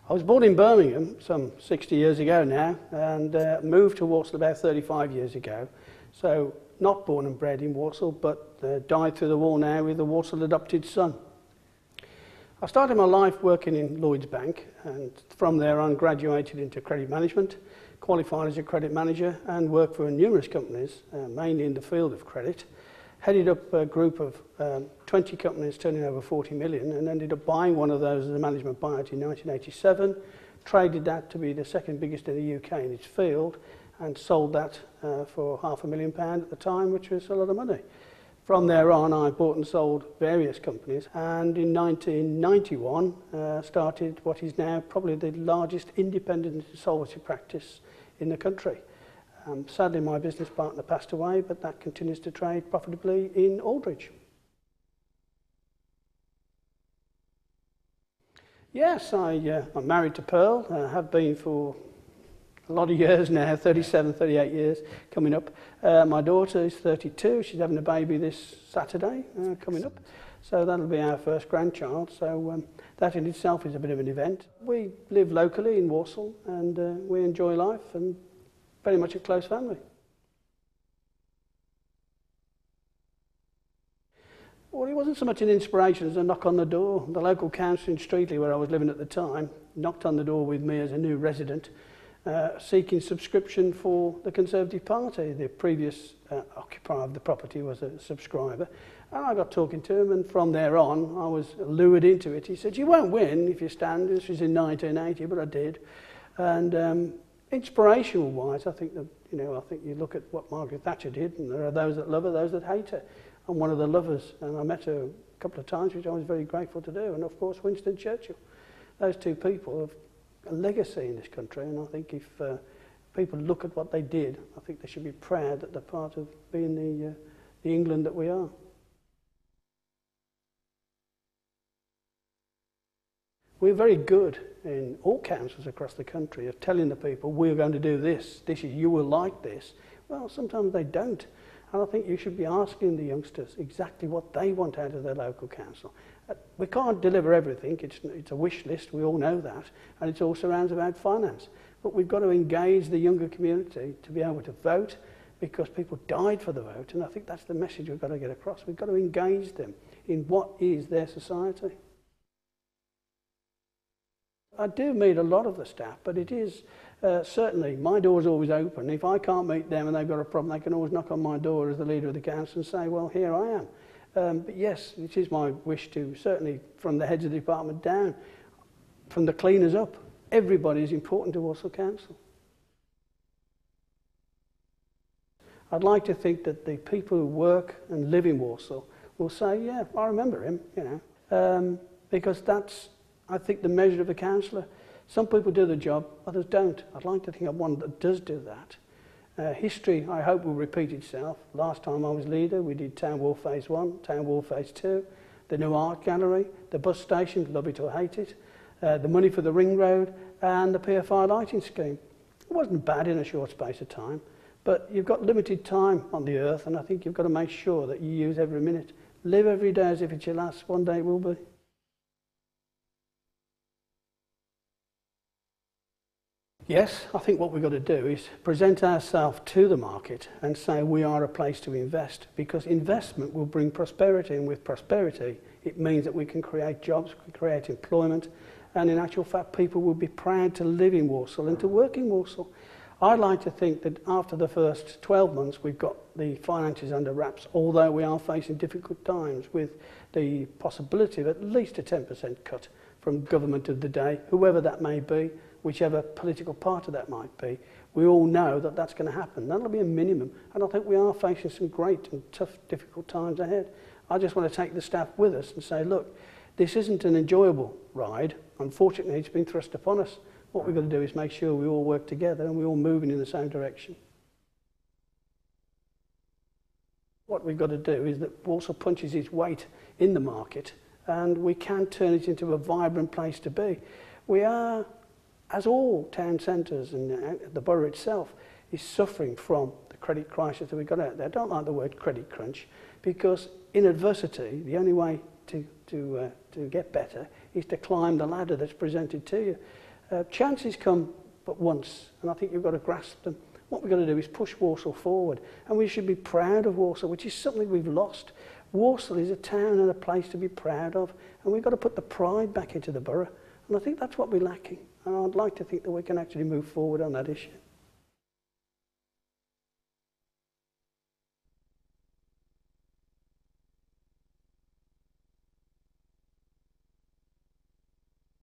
I was born in Birmingham some 60 years ago now, and moved to Walsall about 35 years ago. So not born and bred in Walsall, but died through the war now with a Walsall adopted son. I started my life working in Lloyds Bank, and from there on graduated into credit management, qualified as a credit manager, and worked for numerous companies, mainly in the field of credit. Headed up a group of 20 companies turning over 40 million, and ended up buying one of those as a management buyout in 1987, traded that to be the second biggest in the UK in its field, and sold that for £500,000 at the time, which was a lot of money. From there on, I bought and sold various companies, and in 1991 started what is now probably the largest independent insolvency practice in the country. Sadly, my business partner passed away, but that continues to trade profitably in Aldridge. Yes, I'm married to Pearl. Have been for a lot of years now, 37, 38 years coming up. My daughter is 32. She's having a baby this Saturday coming up. So that'll be our first grandchild. So that in itself is a bit of an event. We live locally in Walsall, and we enjoy life, and very much a close family. Well, it wasn't so much an inspiration as a knock on the door. The local council in Streatley, where I was living at the time, knocked on the door with me as a new resident, seeking subscription for the Conservative Party. The previous occupier of the property was a subscriber. And I got talking to him, and from there on, I was lured into it. He said, "You won't win if you stand." This was in 1980, but I did. And inspirational wise, I think that, I think you look at what Margaret Thatcher did, and there are those that love her, those that hate her. I'm one of the lovers, and I met her a couple of times, which I was very grateful to do. And of course, Winston Churchill. Those two people have a legacy in this country, and I think if people look at what they did, I think they should be proud that they're part of being the England that we are. We're very good in all councils across the country of telling the people, we're going to do this, you will like this. Well, sometimes they don't. And I think you should be asking the youngsters exactly what they want out of their local council. We can't deliver everything, it's a wish list, we all know that, and it all surrounds about finance. But we've got to engage the younger community to be able to vote, because people died for the vote, and I think that's the message we've got to get across. We've got to engage them in what is their society. I do meet a lot of the staff, but it is certainly, my door's always open. If I can't meet them and they've got a problem, they can always knock on my door as the leader of the council and say, well, here I am. But yes, it is my wish to, certainly from the heads of the department down, from the cleaners up, everybody is important to Walsall Council. I'd like to think that the people who work and live in Walsall will say, yeah, I remember him, because that's, I think, the measure of a councillor. Some people do the job, others don't. I'd like to think I'm one that does do that. History, I hope, will repeat itself. Last time I was leader, we did Town Wall Phase 1, Town Wall Phase 2, the new art gallery, the bus station, love it or hate it, the money for the ring road, and the PFI lighting scheme. It wasn't bad in a short space of time, but you've got limited time on the earth, and I think you've got to make sure that you use every minute. Live every day as if it's your last. One day it will be. Yes, I think what we've got to do is present ourselves to the market and say we are a place to invest, because investment will bring prosperity, and with prosperity it means that we can create jobs, we can create employment, and in actual fact people will be proud to live in Walsall and to work in Walsall. I'd like to think that after the first 12 months we've got the finances under wraps, although we are facing difficult times with the possibility of at least a 10% cut from government of the day, whoever that may be, whichever political party that might be. We all know that that's going to happen. That'll be a minimum, and I think we are facing some great and tough, difficult times ahead. I just want to take the staff with us and say, look, this isn't an enjoyable ride. Unfortunately, it's been thrust upon us. What we've got to do is make sure we all work together and we're all moving in the same direction. What we've got to do is that Walsall punches its weight in the market, and we can turn it into a vibrant place to be. We are, as all town centres and the borough itself, is suffering from the credit crisis that we've got out there. I don't like the word credit crunch, because in adversity, the only way to get better is to climb the ladder that's presented to you. Chances come but once, and I think you've got to grasp them. What we've got to do is push Walsall forward, and we should be proud of Walsall, which is something we've lost. Walsall is a town and a place to be proud of, and we've got to put the pride back into the borough, and I think that's what we're lacking, and I'd like to think that we can actually move forward on that issue.